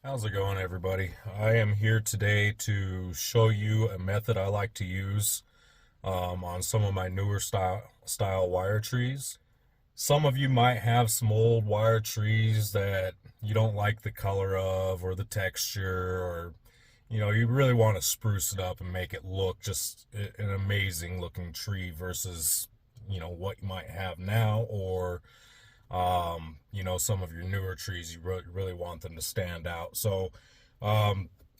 How's it going, everybody? I am here today to show you a method I like to use on some of my newer style wire trees. Some of you might have some old wire trees that you don't like the color of or the texture, or you really want to spruce it up and make it look just an amazing looking tree versus what you might have now, or some of your newer trees, you really want them to stand out. So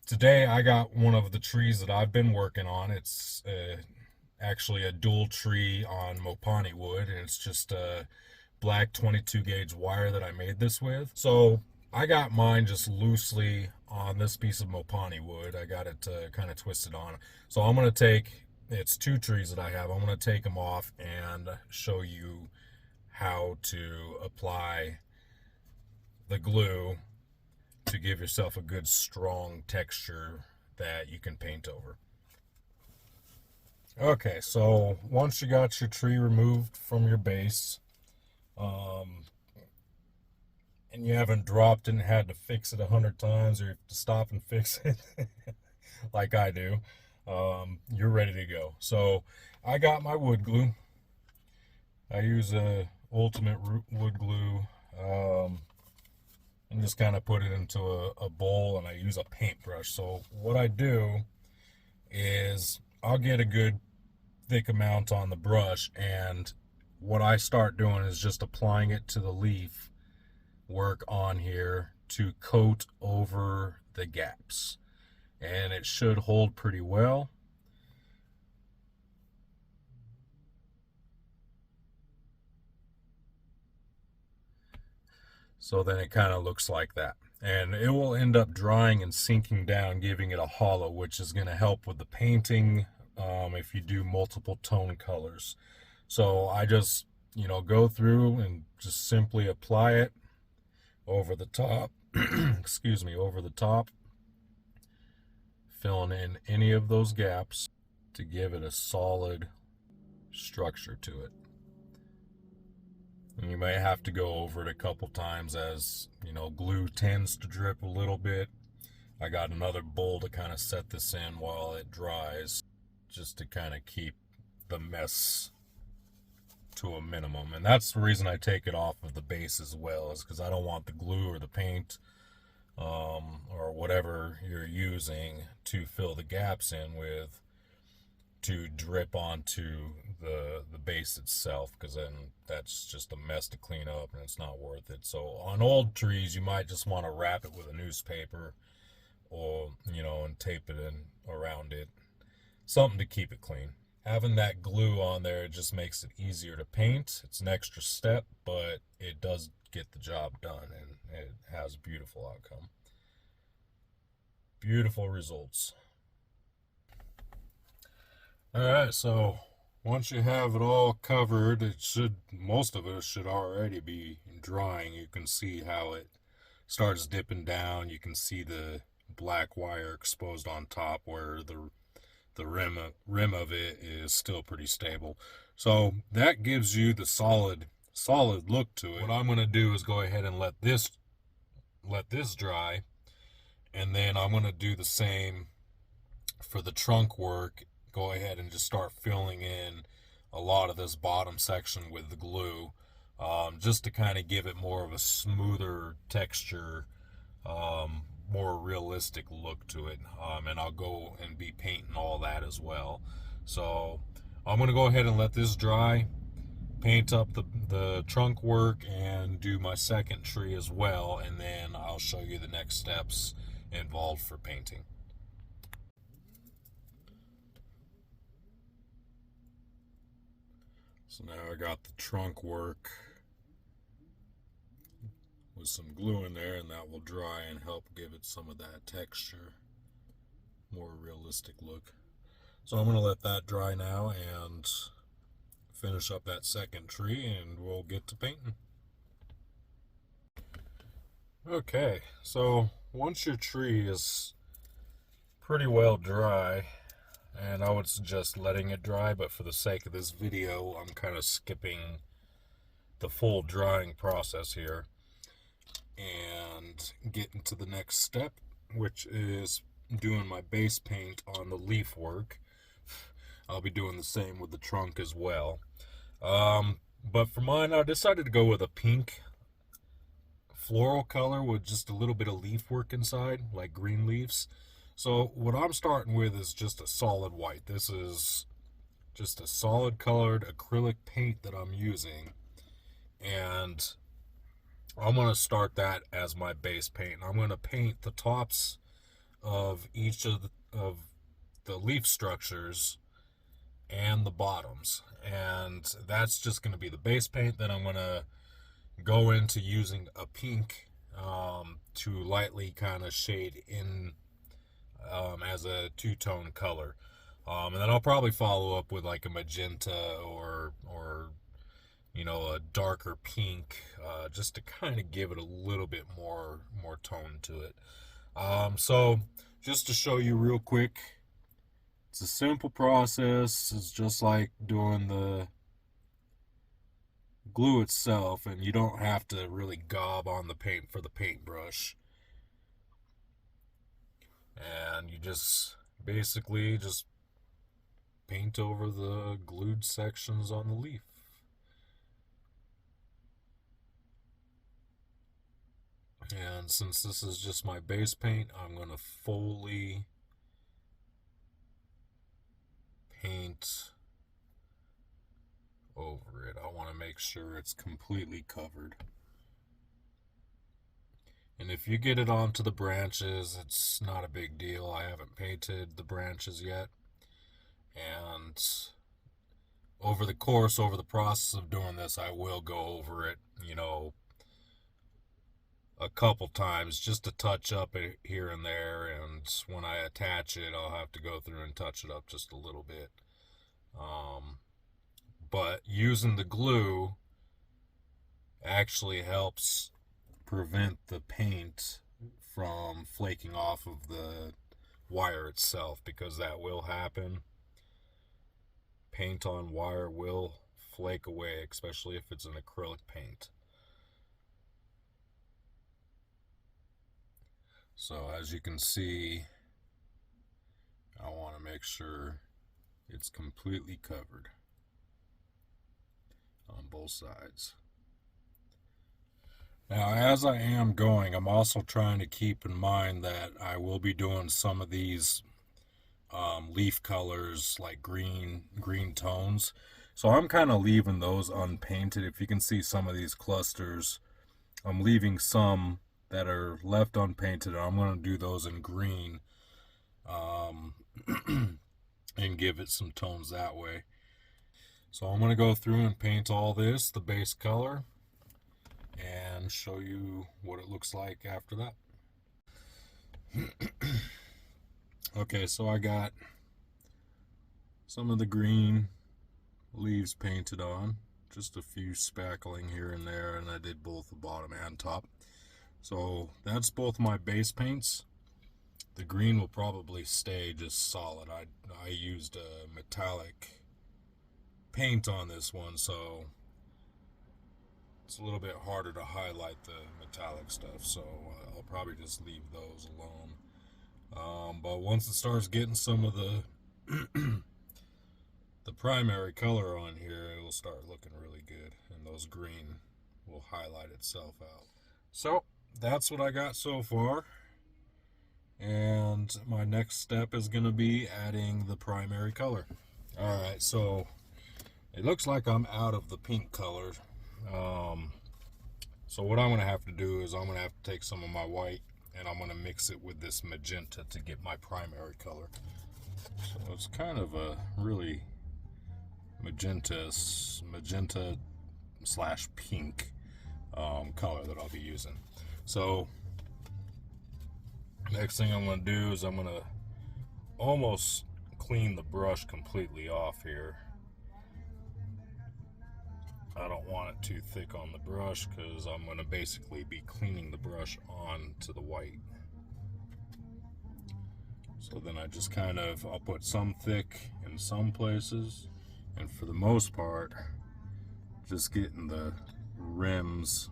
today I got one of the trees that I've been working on. It's actually a dual tree on mopani wood, and it's just a black 22 gauge wire that I made this with. So I got mine just loosely on this piece of mopani wood. I got it kind of twisted on. So I'm going to take, it's two trees that I have. I'm going to take them off and show you how to apply the glue to give yourself a good strong texture that you can paint over. Okay, so once you got your tree removed from your base, and you haven't dropped and had to fix it 100 times, or you have to stop and fix it like I do, you're ready to go. So I got my wood glue. I use a ultimate wood glue, and just kind of put it into a bowl, and I use a paintbrush. So what I do is I'll get a good thick amount on the brush, and what I start doing is just applying it to the leaf work on here to coat over the gaps, and it should hold pretty well. So then it kind of looks like that. And it will end up drying and sinking down, giving it a hollow, which is going to help with the painting if you do multiple tone colors. So I just, go through and just simply apply it over the top, excuse me, over the top, filling in any of those gaps to give it a solid structure to it. And you may have to go over it a couple times, as glue tends to drip a little bit. I got another bowl to kind of set this in while it dries, just to kind of keep the mess to a minimum. And that's the reason I take it off of the base as well, is because I don't want the glue or the paint or whatever you're using to fill the gaps in with to drip onto the base itself, because then that's just a mess to clean up and it's not worth it. So on old trees, you might just want to wrap it with a newspaper, or and tape it in around it, something to keep it clean. Having that glue on there just makes it easier to paint. It's an extra step, but it does get the job done, and it has a beautiful outcome. Beautiful results. Alright, so once you have it all covered, most of it should already be drying. You can see how it starts dipping down. You can see the black wire exposed on top, where the rim of it is still pretty stable. So that gives you the solid look to it. What I'm going to do is go ahead and let this dry, and then I'm going to do the same for the trunk work. Go ahead and just start filling in a lot of this bottom section with the glue, just to kind of give it more of a smoother texture, more realistic look to it. And I'll go and be painting all that as well. So I'm going to go ahead and let this dry, paint up the trunk work, and do my second tree as well, and then I'll show you the next steps involved for painting. So now I got the trunk work with some glue in there, and that will dry and help give it some of that texture, more realistic look. So I'm going to let that dry now and finish up that second tree, and we'll get to painting. Okay, so once your tree is pretty well dry, and I would suggest letting it dry, but for the sake of this video, I'm kind of skipping the full drying process here. and get into the next step, which is doing my base paint on the leaf work. I'll be doing the same with the trunk as well. But for mine, I decided to go with a pink floral color with just a little bit of leaf work inside, like green leaves. So what I'm starting with is just a solid white. This is just a solid colored acrylic paint that I'm using, and I'm going to start that as my base paint. I'm going to paint the tops of each of the leaf structures and the bottoms, and that's just going to be the base paint. Then I'm going to go into using a pink to lightly kind of shade in as a two-tone color. And then I'll probably follow up with like a magenta or you know, a darker pink, just to kind of give it a little bit more tone to it. So just to show you real quick, it's a simple process. It's just like doing the glue itself, and you don't have to really gob on the paint for the paintbrush. And you just basically just paint over the glued sections on the leaf. And since this is just my base paint, I'm going to fully paint over it. I want to make sure it's completely covered. And if you get it onto the branches, it's not a big deal. I haven't painted the branches yet. And over the process of doing this, I will go over it, you know, a couple times just to touch up it here and there. And when I attach it, I'll have to go through and touch it up just a little bit. But using the glue actually helps prevent the paint from flaking off of the wire itself, because that will happen. Paint on wire will flake away, especially if it's an acrylic paint. So as you can see, I want to make sure it's completely covered on both sides. Now, as I am going, I'm also trying to keep in mind that I will be doing some of these leaf colors, like green tones. So I'm kind of leaving those unpainted. If you can see some of these clusters, I'm leaving some that are left unpainted. I'm going to do those in green and give it some tones that way. So I'm going to go through and paint all this, the base color, and show you what it looks like after that. Okay, so I got some of the green leaves painted on, just a few spackling here and there, and I did both the bottom and top. So that's both my base paints. The green will probably stay just solid. I used a metallic paint on this one, so it's a little bit harder to highlight the metallic stuff, so I'll probably just leave those alone. But once it starts getting some of the the primary color on here, it will start looking really good, and those green will highlight itself out. So that's what I got so far, and my next step is going to be adding the primary color. Alright, so it looks like I'm out of the pink color. So what I'm going to have to do is I'm going to have to take some of my white and I'm going to mix it with this magenta to get my primary color. So it's kind of a really magenta slash pink color that I'll be using. So next thing I'm going to do is I'm going to almost clean the brush completely off here. I don't want it too thick on the brush because I'm going to basically be cleaning the brush onto the white. So then I just I'll put some thick in some places, and for the most part, just getting the rims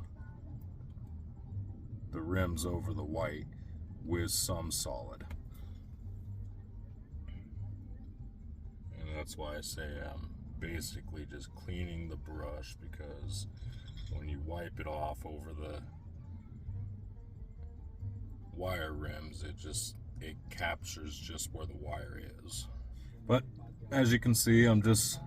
rims over the white with some solid. And that's why I say I'm basically just cleaning the brush, because when you wipe it off over the wire rims, it captures just where the wire is. But as you can see, I'm just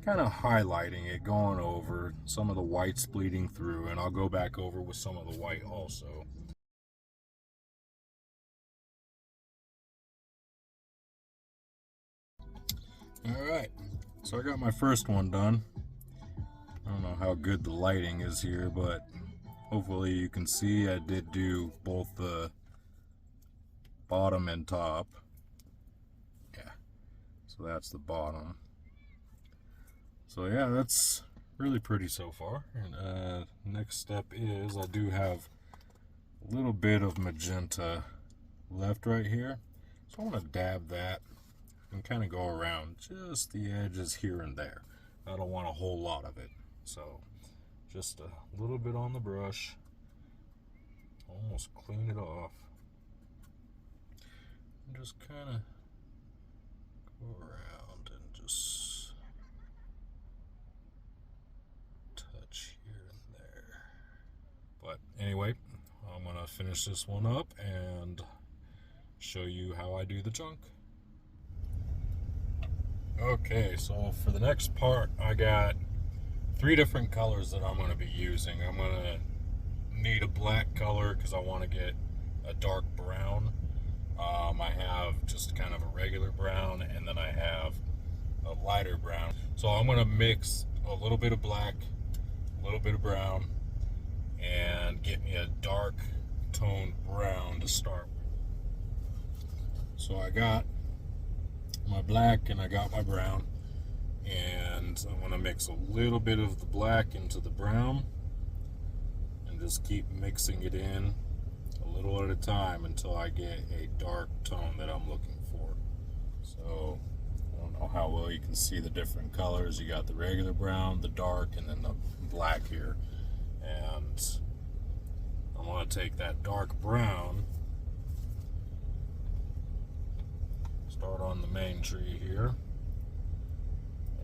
kind of highlighting it, going over some of the whites bleeding through, and I'll go back over with some of the white also. Alright, so I got my first one done. I don't know how good the lighting is here, but hopefully you can see I did do both the bottom and top. Yeah, so that's the bottom. So yeah, that's really pretty so far. And next step is I do have a little bit of magenta left right here. So I want to dab that and kind of go around just the edges here and there. I don't want a whole lot of it. So just a little bit on the brush. Almost clean it off. And just kind of go around and just touch here and there. But anyway, I'm gonna finish this one up and show you how I do the chunk. Okay, so for the next part, I got 3 different colors that I'm going to be using. I'm going to need a black color because I want to get a dark brown. I have just kind of a regular brown, and then I have a lighter brown. So I'm going to mix a little bit of black, a little bit of brown, and get me a dark toned brown to start with. So I got my black and I got my brown, and I'm going to mix a little bit of the black into the brown and just keep mixing it in a little at a time until I get a dark tone that I'm looking for. So I don't know how well you can see the different colors. You got the regular brown, the dark, and then the black here. And I'm going to take that dark brown, start on the main tree here,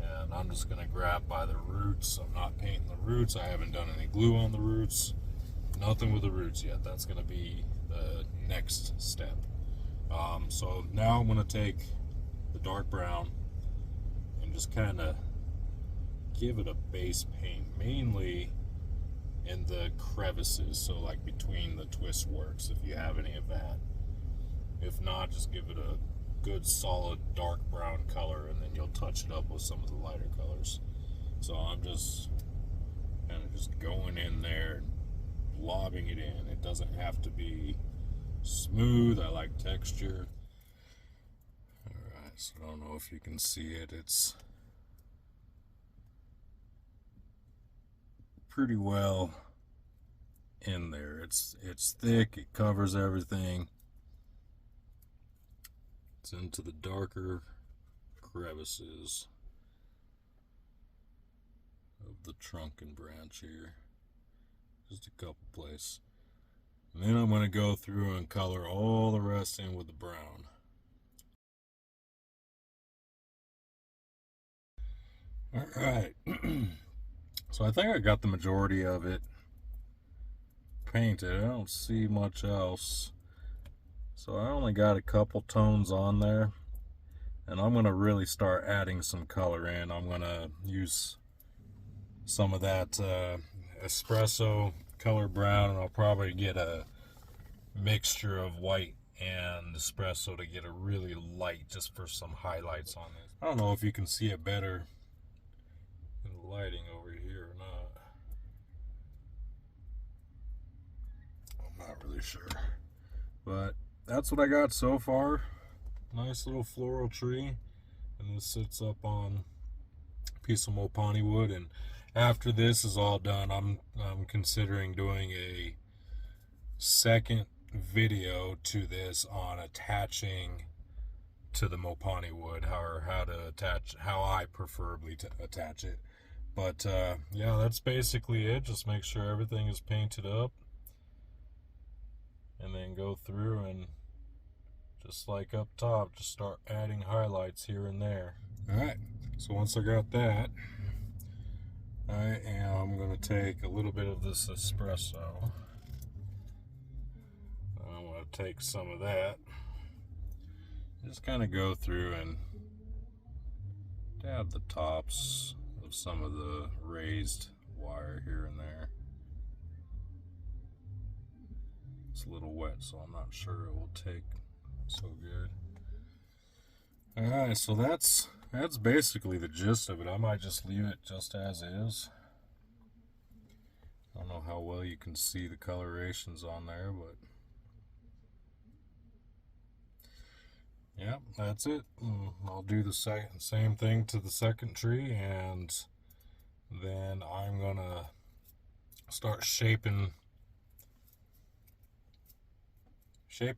and I'm just going to grab by the roots. I'm not painting the roots. I haven't done any glue on the roots. Nothing with the roots yet. That's going to be the next step. So now I'm going to take the dark brown and just kind of give it a base paint, mainly in the crevices, so like between the twist works, if you have any of that. If not, just give it a good solid dark brown color, and then you'll touch it up with some of the lighter colors. So I'm just kind of just going in there, lobbing it in. It doesn't have to be smooth. I like texture. Alright, so I don't know if you can see it. It's pretty well in there. It's thick, it covers everything. It's into the darker crevices of the trunk and branch here. Just a couple places. And then I'm going to go through and color all the rest in with the brown. Alright. So I think I got the majority of it painted. I don't see much else. So I only got a couple tones on there, and I'm going to really start adding some color in. I'm going to use some of that espresso color brown, and I'll probably get a mixture of white and espresso to get a really light, just for some highlights on it. I don't know if you can see it better in the lighting over here or not. I'm not really sure, but that's what I got so far. Nice little floral tree, and this sits up on a piece of mopani wood. And after this is all done, I'm considering doing a second video to this on attaching to the mopani wood, how I preferably to attach it. But yeah, that's basically it. Just make sure everything is painted up, and then go through and just like up top, just start adding highlights here and there. Alright, so once I got that, I am going to take a little bit of this espresso. I want to take some of that. Just kind of go through and dab the tops of some of the raised wire here and there. It's a little wet, so I'm not sure it will take so good. Alright, so that's basically the gist of it. I might just leave it just as is. I don't know how well you can see the colorations on there, but yeah, that's it. I'll do the same thing to the second tree, and then I'm gonna start shaping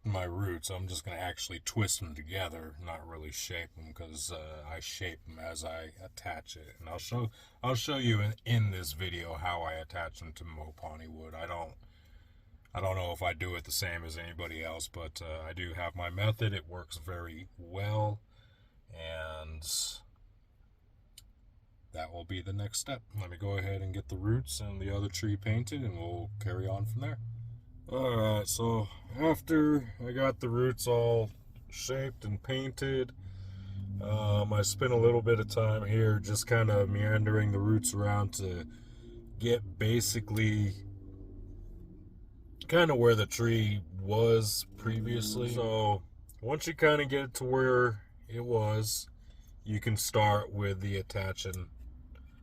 my roots. I'm just gonna actually twist them together, not really shape them, because I shape them as I attach it. And I'll show you in this video how I attach them to mopani wood. I don't know if I do it the same as anybody else, but I do have my method. It works very well, and that will be the next step. Let me go ahead and get the roots and the other tree painted, and we'll carry on from there. Alright, so after I got the roots all shaped and painted, I spent a little bit of time here just kind of meandering the roots around to get basically kind of where the tree was previously. So once you kind of get it to where it was, you can start with the attaching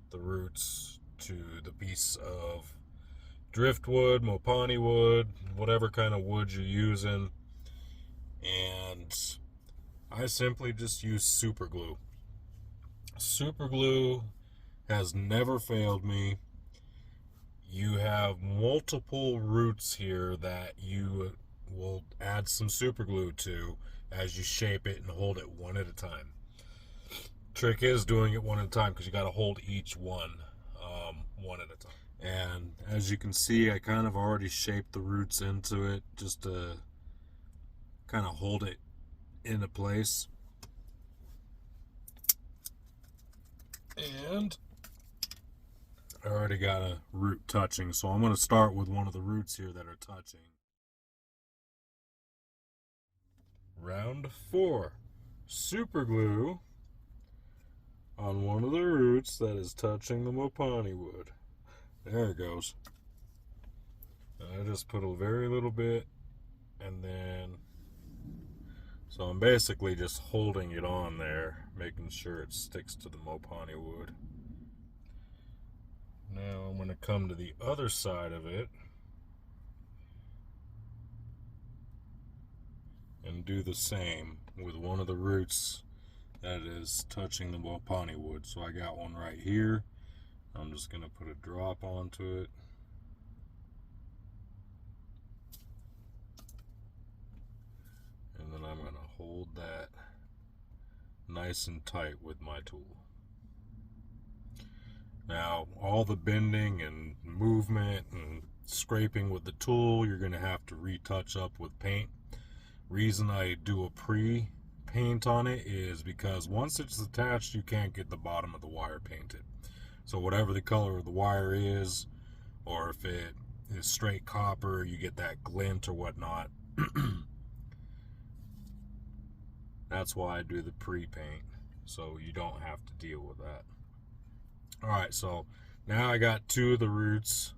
the roots to the piece of driftwood, mopani wood, whatever kind of wood you're using. And I simply just use super glue. Super glue has never failed me. You have multiple roots here that you will add some super glue to as you shape it and hold it one at a time. Trick is doing it one at a time, because you got to hold each one one at a time. And as you can see, I kind of already shaped the roots into it just to kind of hold it into place. And I already got a root touching, so I'm going to start with one of the roots here that are touching. Round 4. Super glue on one of the roots that is touching the mopani wood. There it goes. And I just put a very little bit, and then, so I'm basically just holding it on there, making sure it sticks to the mopani wood. Now I'm going to come to the other side of it and do the same with one of the roots that is touching the mopani wood. So I got one right here. I'm just going to put a drop onto it. And then I'm going to hold that nice and tight with my tool. Now, all the bending and movement and scraping with the tool, you're going to have to retouch up with paint. Reason I do a pre-paint on it is because once it's attached, you can't get the bottom of the wire painted. So whatever the color of the wire is, or if it is straight copper, you get that glint or whatnot. That's why I do the pre-paint, so you don't have to deal with that. Alright, so now I got 2 of the roots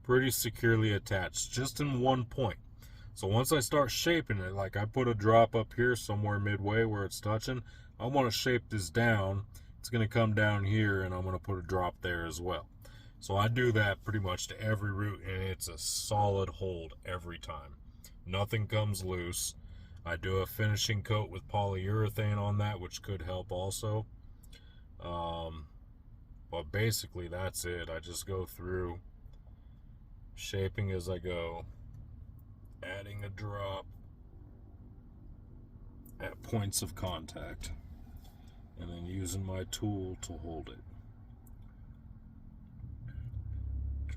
pretty securely attached, just in one point. So once I start shaping it, like I put a drop up here somewhere midway where it's touching, I want to shape this down. It's going to come down here, and I'm going to put a drop there as well. So I do that pretty much to every root, and it's a solid hold every time. Nothing comes loose. I do a finishing coat with polyurethane on that, which could help also. But basically that's it. I just go through shaping as I go, adding a drop at points of contact, and then using my tool to hold it.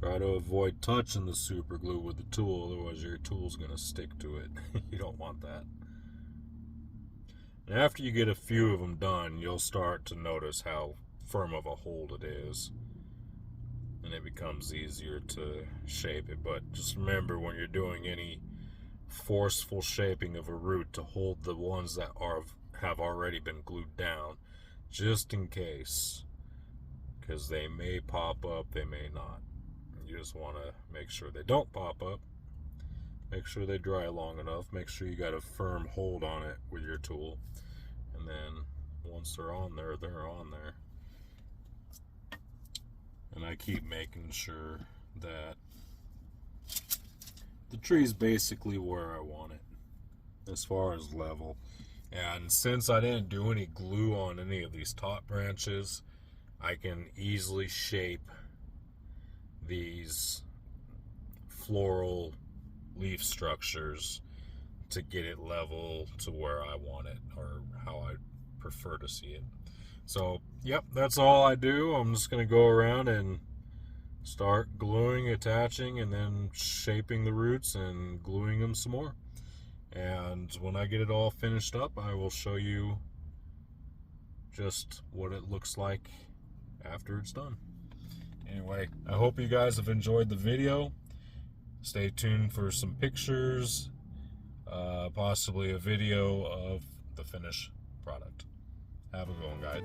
Try to avoid touching the super glue with the tool, otherwise your tool's going to stick to it. You don't want that. And after you get a few of them done, you'll start to notice how firm of a hold it is. And it becomes easier to shape it. But just remember, when you're doing any forceful shaping of a root, to hold the ones that have already been glued down, just in case, because they may pop up, they may not. You just want to make sure they don't pop up, make sure they dry long enough, make sure you got a firm hold on it with your tool, and then once they're on there, they're on there. And I keep making sure that the tree's basically where I want it as far as level. And since I didn't do any glue on any of these top branches, I can easily shape these floral leaf structures to get it level to where I want it, or how I prefer to see it. So, yep, that's all I do. I'm just going to go around and start gluing, attaching, and then shaping the roots and gluing them some more. And when I get it all finished up, I will show you just what it looks like after it's done. Anyway, I hope you guys have enjoyed the video. Stay tuned for some pictures, possibly a video of the finished product. Have a good one, guys.